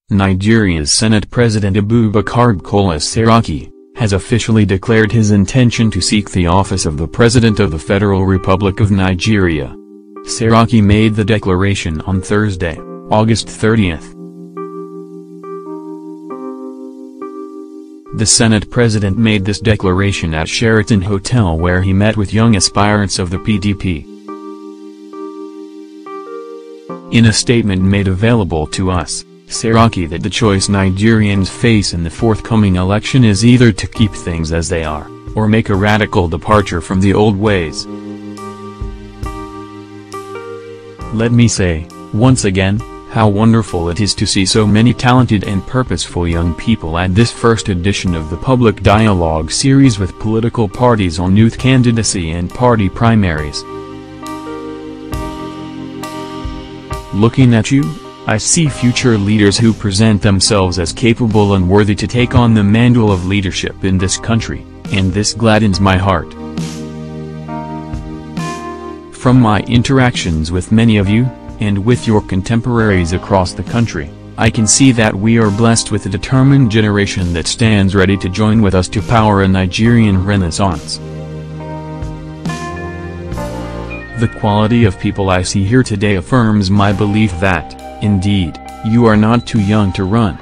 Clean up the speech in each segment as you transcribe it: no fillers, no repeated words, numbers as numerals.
Nigeria's Senate President Abubakar Bukola Saraki has officially declared his intention to seek the office of the President of the Federal Republic of Nigeria. Saraki made the declaration on Thursday, August 30th. The Senate President made this declaration at Sheraton Hotel, where he met with young aspirants of the PDP. In a statement made available to us, Saraki said the choice Nigerians face in the forthcoming election is either to keep things as they are, or make a radical departure from the old ways. Let me say, once again, how wonderful it is to see so many talented and purposeful young people at this first edition of the Public Dialogue series with political parties on youth candidacy and party primaries. Looking at you, I see future leaders who present themselves as capable and worthy to take on the mantle of leadership in this country, and this gladdens my heart. From my interactions with many of you, and with your contemporaries across the country, I can see that we are blessed with a determined generation that stands ready to join with us to power a Nigerian renaissance. The quality of people I see here today affirms my belief that, indeed, you are not too young to run.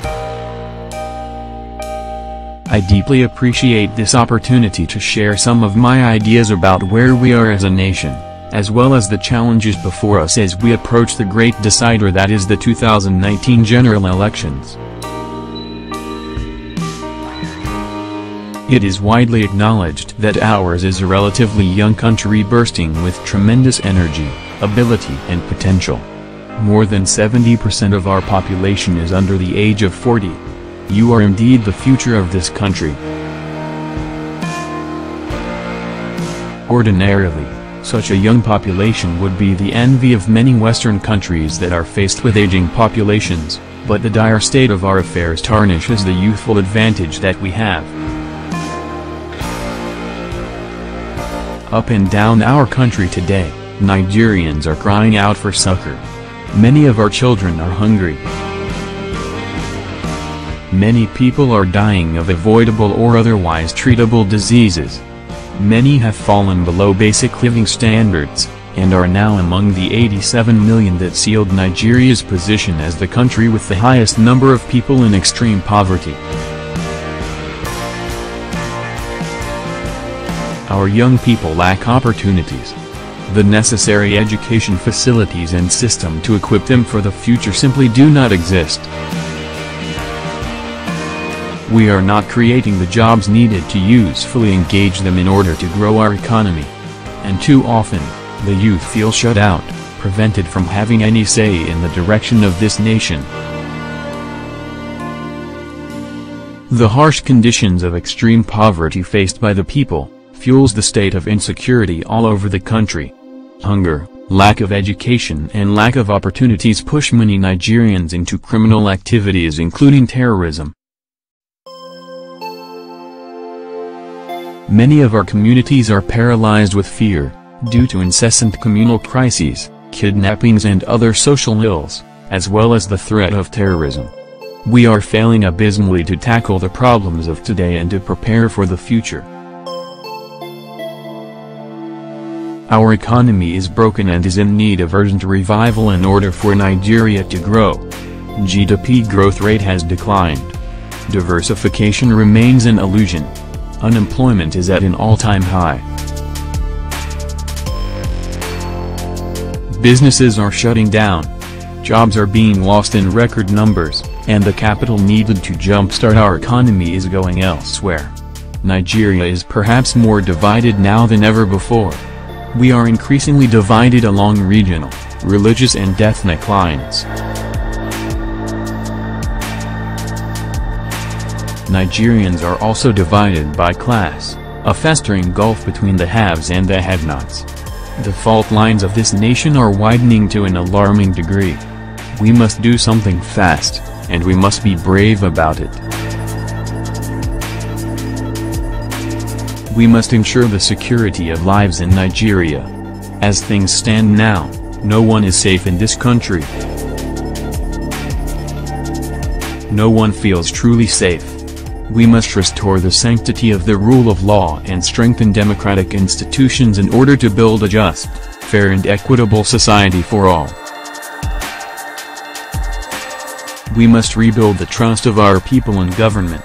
I deeply appreciate this opportunity to share some of my ideas about where we are as a nation, as well as the challenges before us as we approach the great decider that is the 2019 general elections. It is widely acknowledged that ours is a relatively young country bursting with tremendous energy, ability and potential. More than 70% of our population is under the age of 40. You are indeed the future of this country. Ordinarily, such a young population would be the envy of many Western countries that are faced with aging populations, but the dire state of our affairs tarnishes the youthful advantage that we have. Up and down our country today, Nigerians are crying out for succor. Many of our children are hungry. Many people are dying of avoidable or otherwise treatable diseases. Many have fallen below basic living standards, and are now among the 87 million that sealed Nigeria's position as the country with the highest number of people in extreme poverty. Our young people lack opportunities. The necessary education facilities and system to equip them for the future simply do not exist. We are not creating the jobs needed to usefully engage them in order to grow our economy. And too often, the youth feel shut out, prevented from having any say in the direction of this nation. The harsh conditions of extreme poverty faced by the people fuels the state of insecurity all over the country. Hunger, lack of education and lack of opportunities push many Nigerians into criminal activities including terrorism. Many of our communities are paralyzed with fear, due to incessant communal crises, kidnappings and other social ills, as well as the threat of terrorism. We are failing abysmally to tackle the problems of today and to prepare for the future. Our economy is broken and is in need of urgent revival in order for Nigeria to grow. GDP growth rate has declined. Diversification remains an illusion. Unemployment is at an all-time high. Businesses are shutting down. Jobs are being lost in record numbers, and the capital needed to jumpstart our economy is going elsewhere. Nigeria is perhaps more divided now than ever before. We are increasingly divided along regional, religious and ethnic lines. Nigerians are also divided by class, a festering gulf between the haves and the have-nots. The fault lines of this nation are widening to an alarming degree. We must do something fast, and we must be brave about it. We must ensure the security of lives in Nigeria. As things stand now, no one is safe in this country. no one feels truly safe. We must restore the sanctity of the rule of law and strengthen democratic institutions in order to build a just, fair and equitable society for all. We must rebuild the trust of our people in government.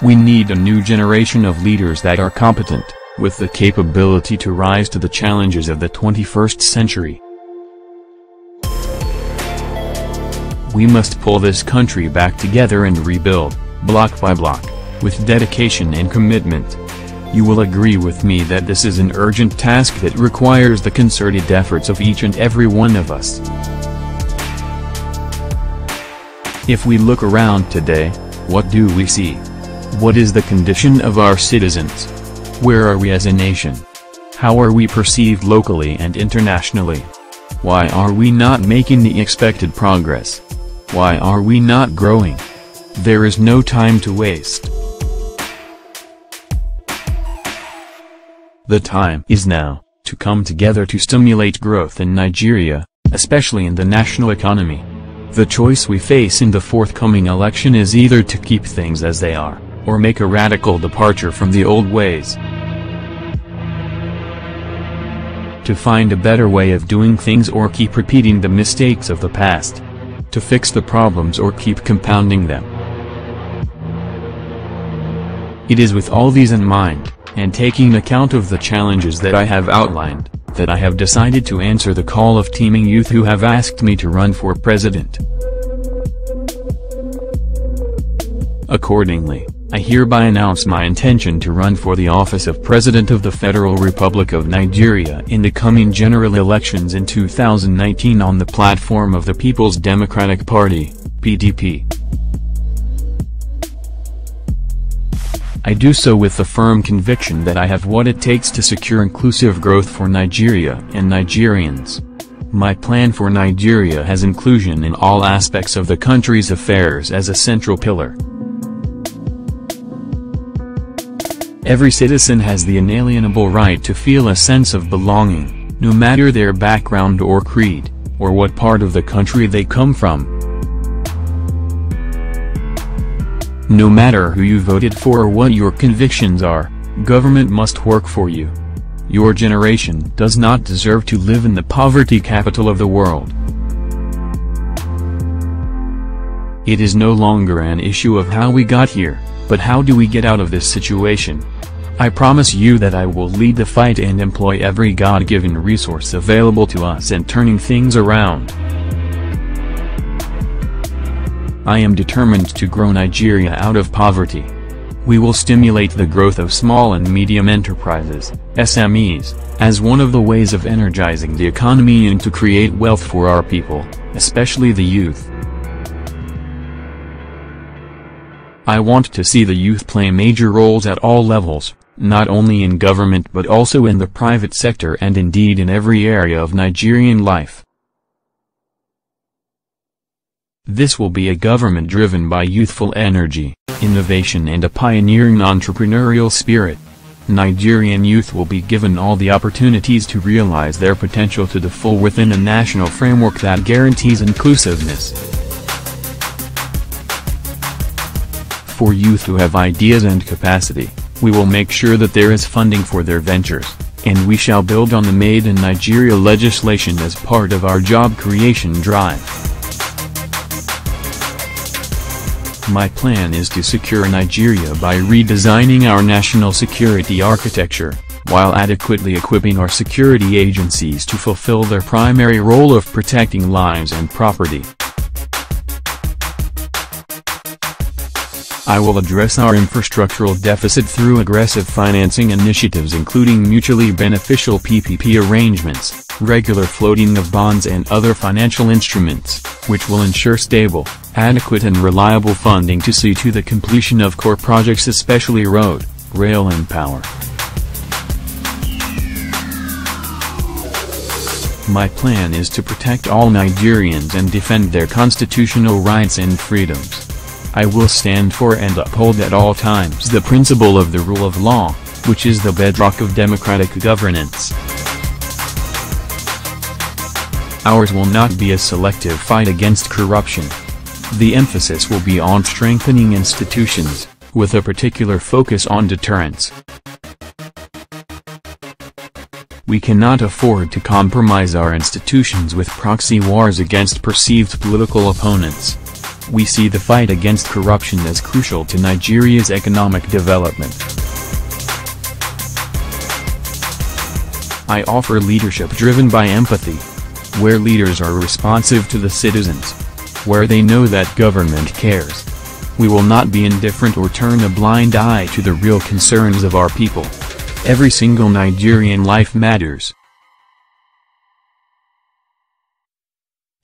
We need a new generation of leaders that are competent, with the capability to rise to the challenges of the 21st century. We must pull this country back together and rebuild, block by block, with dedication and commitment. You will agree with me that this is an urgent task that requires the concerted efforts of each and every one of us. If we look around today, what do we see? What is the condition of our citizens? Where are we as a nation? How are we perceived locally and internationally? Why are we not making the expected progress? Why are we not growing? There is no time to waste. The time is now, to come together to stimulate growth in Nigeria, especially in the national economy. The choice we face in the forthcoming election is either to keep things as they are, or make a radical departure from the old ways. To find a better way of doing things or keep repeating the mistakes of the past. To fix the problems or keep compounding them. It is with all these in mind, and taking account of the challenges that I have outlined, that I have decided to answer the call of teeming youth who have asked me to run for president. Accordingly, I hereby announce my intention to run for the office of President of the Federal Republic of Nigeria in the coming general elections in 2019 on the platform of the People's Democratic Party, PDP. I do so with the firm conviction that I have what it takes to secure inclusive growth for Nigeria and Nigerians. My plan for Nigeria has inclusion in all aspects of the country's affairs as a central pillar. Every citizen has the inalienable right to feel a sense of belonging, no matter their background or creed, or what part of the country they come from. No matter who you voted for or what your convictions are, government must work for you. Your generation does not deserve to live in the poverty capital of the world. It is no longer an issue of how we got here, but how do we get out of this situation? I promise you that I will lead the fight and employ every God-given resource available to us in turning things around. I am determined to grow Nigeria out of poverty. We will stimulate the growth of small and medium enterprises, SMEs, as one of the ways of energizing the economy and to create wealth for our people, especially the youth. I want to see the youth play major roles at all levels, not only in government but also in the private sector and indeed in every area of Nigerian life. This will be a government driven by youthful energy, innovation and a pioneering entrepreneurial spirit. Nigerian youth will be given all the opportunities to realize their potential to the full within a national framework that guarantees inclusiveness. For youth who have ideas and capacity, we will make sure that there is funding for their ventures, and we shall build on the Made in Nigeria legislation as part of our job creation drive. My plan is to secure Nigeria by redesigning our national security architecture, while adequately equipping our security agencies to fulfill their primary role of protecting lives and property. I will address our infrastructural deficit through aggressive financing initiatives including mutually beneficial PPP arrangements, regular floating of bonds and other financial instruments, which will ensure stable, adequate and reliable funding to see to the completion of core projects especially road, rail and power. My plan is to protect all Nigerians and defend their constitutional rights and freedoms. I will stand for and uphold at all times the principle of the rule of law, which is the bedrock of democratic governance. Ours will not be a selective fight against corruption. The emphasis will be on strengthening institutions, with a particular focus on deterrence. We cannot afford to compromise our institutions with proxy wars against perceived political opponents. We see the fight against corruption as crucial to Nigeria's economic development. I offer leadership driven by empathy, where leaders are responsive to the citizens, where they know that government cares. We will not be indifferent or turn a blind eye to the real concerns of our people. Every single Nigerian life matters.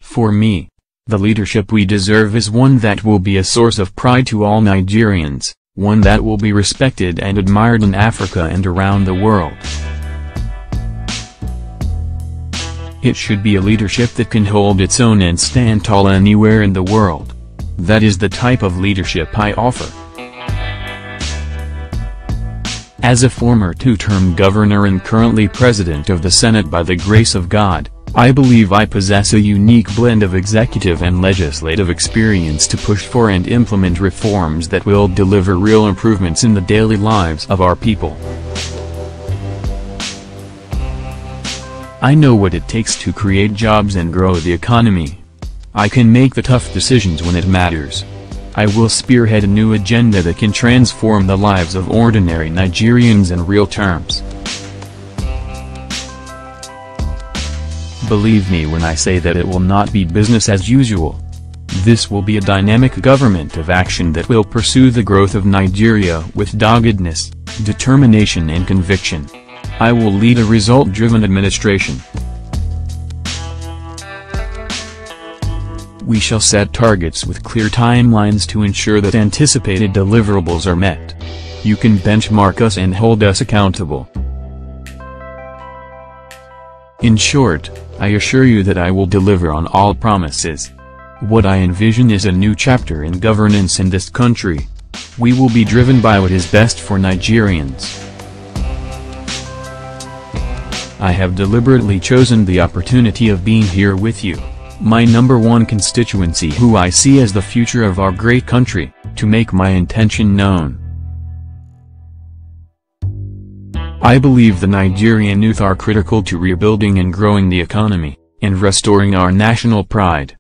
For me, the leadership we deserve is one that will be a source of pride to all Nigerians, one that will be respected and admired in Africa and around the world. It should be a leadership that can hold its own and stand tall anywhere in the world. That is the type of leadership I offer. As a former two-term governor and currently President of the Senate by the grace of God, I believe I possess a unique blend of executive and legislative experience to push for and implement reforms that will deliver real improvements in the daily lives of our people. I know what it takes to create jobs and grow the economy. I can make the tough decisions when it matters. I will spearhead a new agenda that can transform the lives of ordinary Nigerians in real terms. Believe me when I say that it will not be business as usual. This will be a dynamic government of action that will pursue the growth of Nigeria with doggedness, determination and conviction. I will lead a result-driven administration. We shall set targets with clear timelines to ensure that anticipated deliverables are met. You can benchmark us and hold us accountable. In short, I assure you that I will deliver on all promises. What I envision is a new chapter in governance in this country. We will be driven by what is best for Nigerians. I have deliberately chosen the opportunity of being here with you, my number one constituency who I see as the future of our great country, to make my intention known. I believe the Nigerian youth are critical to rebuilding and growing the economy, and restoring our national pride.